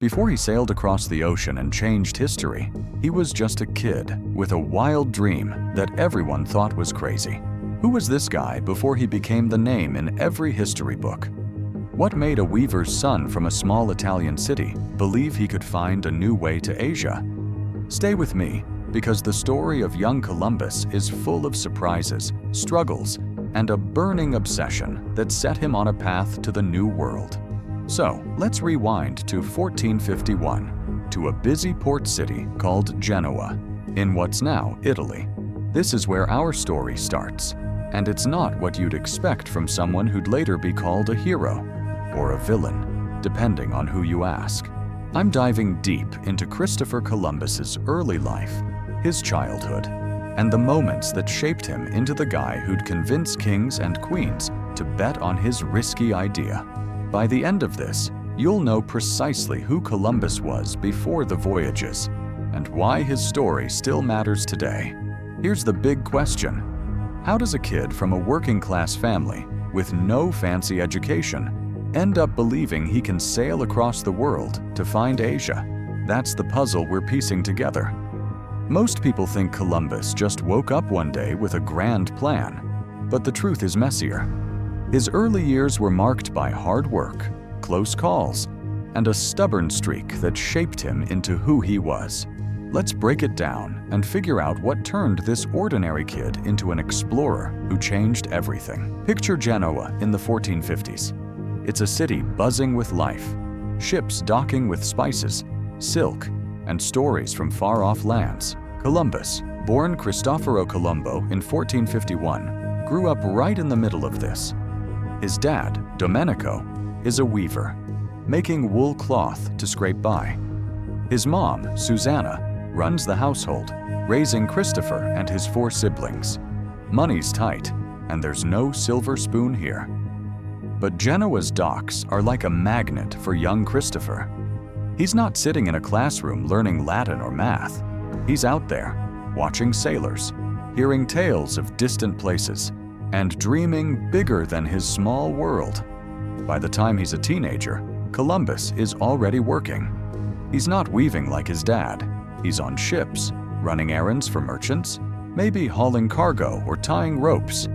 Before he sailed across the ocean and changed history, he was just a kid with a wild dream that everyone thought was crazy. Who was this guy before he became the name in every history book? What made a weaver's son from a small Italian city believe he could find a new way to Asia? Stay with me, because the story of young Columbus is full of surprises, struggles, and a burning obsession that set him on a path to the New World. So, let's rewind to 1451, to a busy port city called Genoa, in what's now Italy. This is where our story starts, and it's not what you'd expect from someone who'd later be called a hero or a villain, depending on who you ask. I'm diving deep into Christopher Columbus's early life, his childhood, and the moments that shaped him into the guy who'd convince kings and queens to bet on his risky idea. By the end of this, you'll know precisely who Columbus was before the voyages and why his story still matters today. Here's the big question. How does a kid from a working-class family with no fancy education end up believing he can sail across the world to find Asia? That's the puzzle we're piecing together. Most people think Columbus just woke up one day with a grand plan, but the truth is messier. His early years were marked by hard work, close calls, and a stubborn streak that shaped him into who he was. Let's break it down and figure out what turned this ordinary kid into an explorer who changed everything. Picture Genoa in the 1450s. It's a city buzzing with life, ships docking with spices, silk, and stories from far-off lands. Columbus, born Cristoforo Colombo in 1451, grew up right in the middle of this. His dad, Domenico, is a weaver, making wool cloth to scrape by. His mom, Susanna, runs the household, raising Christopher and his 4 siblings. Money's tight, and there's no silver spoon here. But Genoa's docks are like a magnet for young Christopher. He's not sitting in a classroom learning Latin or math. He's out there, watching sailors, hearing tales of distant places, and dreaming bigger than his small world. By the time he's a teenager, Columbus is already working. He's not weaving like his dad. He's on ships, running errands for merchants, maybe hauling cargo or tying ropes.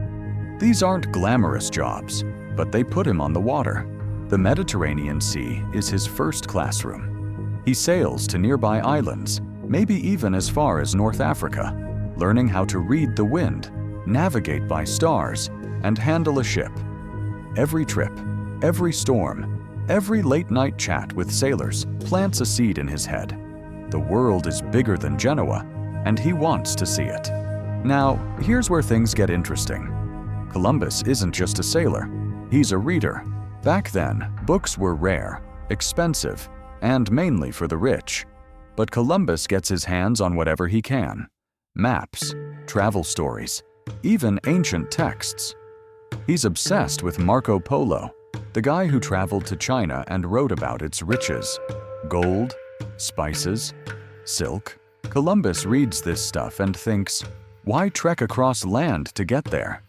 These aren't glamorous jobs, but they put him on the water. The Mediterranean Sea is his first classroom. He sails to nearby islands, maybe even as far as North Africa, learning how to read the wind, navigate by stars, and handle a ship. Every trip, every storm, every late-night chat with sailors plants a seed in his head. The world is bigger than Genoa, and he wants to see it. Now, here's where things get interesting. Columbus isn't just a sailor, he's a reader. Back then, books were rare, expensive, and mainly for the rich. But Columbus gets his hands on whatever he can. Maps, travel stories, even ancient texts. He's obsessed with Marco Polo, the guy who traveled to China and wrote about its riches. Gold, spices, silk. Columbus reads this stuff and thinks, why trek across land to get there?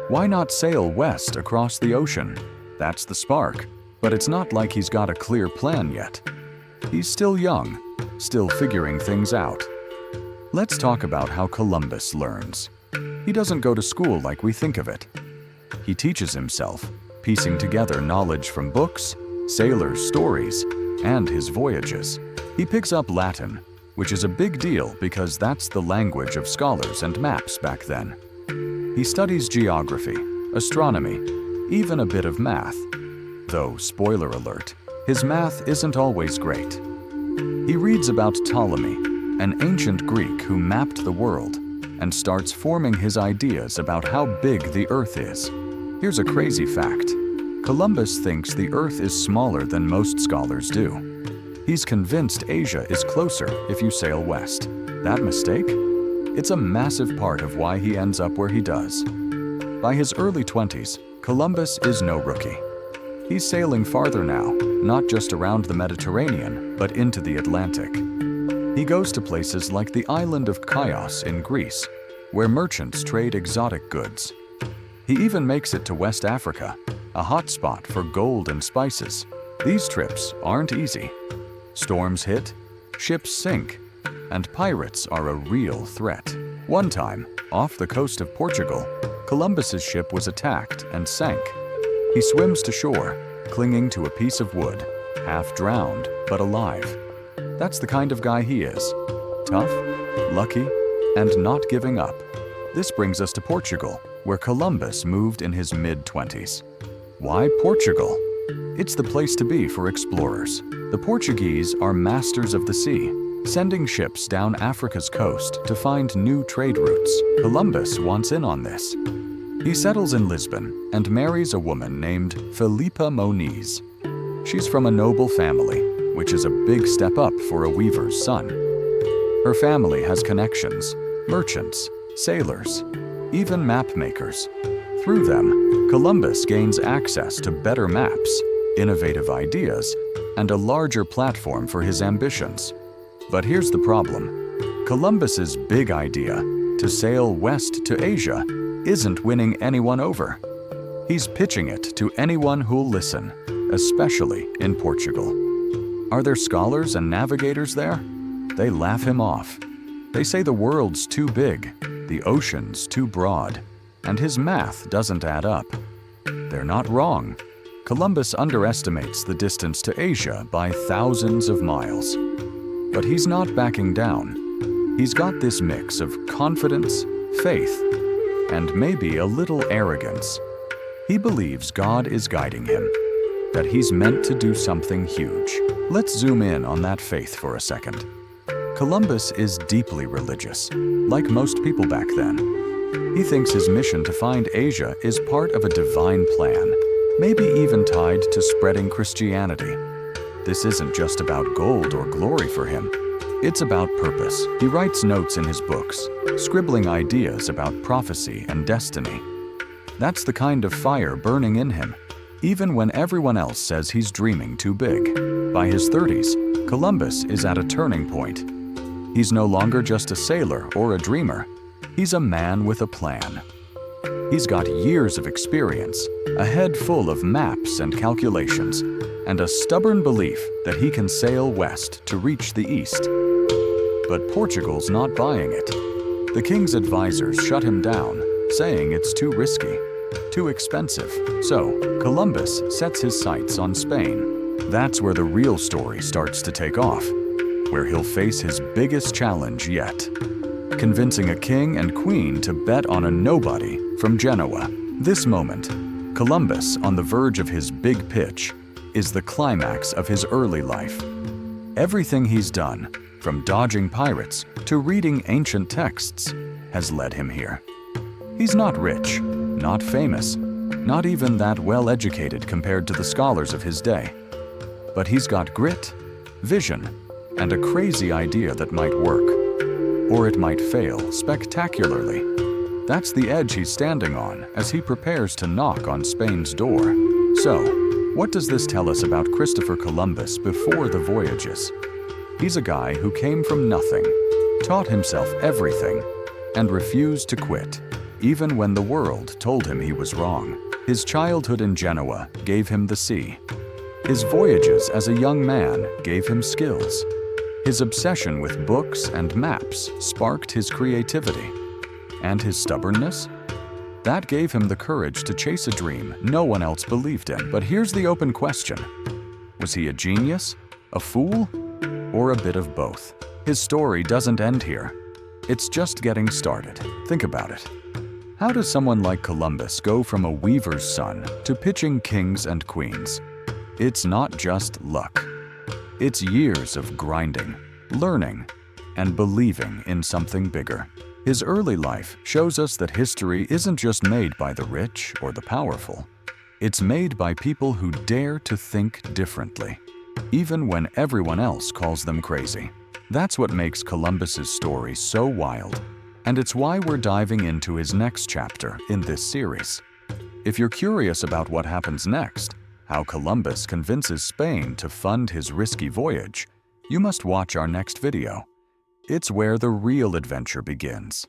Why not sail west across the ocean? That's the spark, but it's not like he's got a clear plan yet. He's still young, still figuring things out. Let's talk about how Columbus learns. He doesn't go to school like we think of it. He teaches himself, piecing together knowledge from books, sailors' stories, and his voyages. He picks up Latin, which is a big deal because that's the language of scholars and maps back then. He studies geography, astronomy, even a bit of math. Though, spoiler alert, his math isn't always great. He reads about Ptolemy, an ancient Greek who mapped the world, and starts forming his ideas about how big the Earth is. Here's a crazy fact. Columbus thinks the Earth is smaller than most scholars do. He's convinced Asia is closer if you sail west. That mistake? It's a massive part of why he ends up where he does. By his early 20s, Columbus is no rookie. He's sailing farther now, not just around the Mediterranean, but into the Atlantic. He goes to places like the island of Chios in Greece, where merchants trade exotic goods. He even makes it to West Africa, a hotspot for gold and spices. These trips aren't easy. Storms hit, ships sink, and pirates are a real threat. One time, off the coast of Portugal, Columbus's ship was attacked and sank. He swims to shore, clinging to a piece of wood, half drowned but alive. That's the kind of guy he is. Tough, lucky, and not giving up. This brings us to Portugal, where Columbus moved in his mid-20s. Why Portugal? It's the place to be for explorers. The Portuguese are masters of the sea, sending ships down Africa's coast to find new trade routes. Columbus wants in on this. He settles in Lisbon and marries a woman named Filipa Moniz. She's from a noble family, which is a big step up for a weaver's son. Her family has connections, merchants, sailors, even map makers. Through them, Columbus gains access to better maps, innovative ideas, and a larger platform for his ambitions. But here's the problem. Columbus's big idea, to sail west to Asia, isn't winning anyone over. He's pitching it to anyone who'll listen, especially in Portugal. Are there scholars and navigators there? They laugh him off. They say the world's too big, the ocean's too broad, and his math doesn't add up. They're not wrong. Columbus underestimates the distance to Asia by thousands of miles. But he's not backing down. He's got this mix of confidence, faith, and maybe a little arrogance. He believes God is guiding him, that he's meant to do something huge. Let's zoom in on that faith for a second. Columbus is deeply religious, like most people back then. He thinks his mission to find Asia is part of a divine plan, maybe even tied to spreading Christianity. This isn't just about gold or glory for him. It's about purpose. He writes notes in his books, scribbling ideas about prophecy and destiny. That's the kind of fire burning in him, even when everyone else says he's dreaming too big. By his 30s, Columbus is at a turning point. He's no longer just a sailor or a dreamer. He's a man with a plan. He's got years of experience, a head full of maps and calculations, and a stubborn belief that he can sail west to reach the east. But Portugal's not buying it. The king's advisors shut him down, saying it's too risky, too expensive. So, Columbus sets his sights on Spain. That's where the real story starts to take off, where he'll face his biggest challenge yet, convincing a king and queen to bet on a nobody from Genoa. This moment, Columbus on the verge of his big pitch, is the climax of his early life. Everything he's done, from dodging pirates to reading ancient texts, has led him here. He's not rich, not famous, not even that well-educated compared to the scholars of his day. But he's got grit, vision, and a crazy idea that might work. Or it might fail spectacularly. That's the edge he's standing on as he prepares to knock on Spain's door. So, what does this tell us about Christopher Columbus before the voyages? He's a guy who came from nothing, taught himself everything, and refused to quit, even when the world told him he was wrong. His childhood in Genoa gave him the sea. His voyages as a young man gave him skills. His obsession with books and maps sparked his creativity. And his stubbornness? That gave him the courage to chase a dream no one else believed in. But here's the open question. Was he a genius, a fool, or a bit of both? His story doesn't end here. It's just getting started. Think about it. How does someone like Columbus go from a weaver's son to pitching kings and queens? It's not just luck. It's years of grinding, learning, and believing in something bigger. His early life shows us that history isn't just made by the rich or the powerful. It's made by people who dare to think differently, even when everyone else calls them crazy. That's what makes Columbus's story so wild, and it's why we're diving into his next chapter in this series. If you're curious about what happens next, how Columbus convinces Spain to fund his risky voyage, you must watch our next video. It's where the real adventure begins.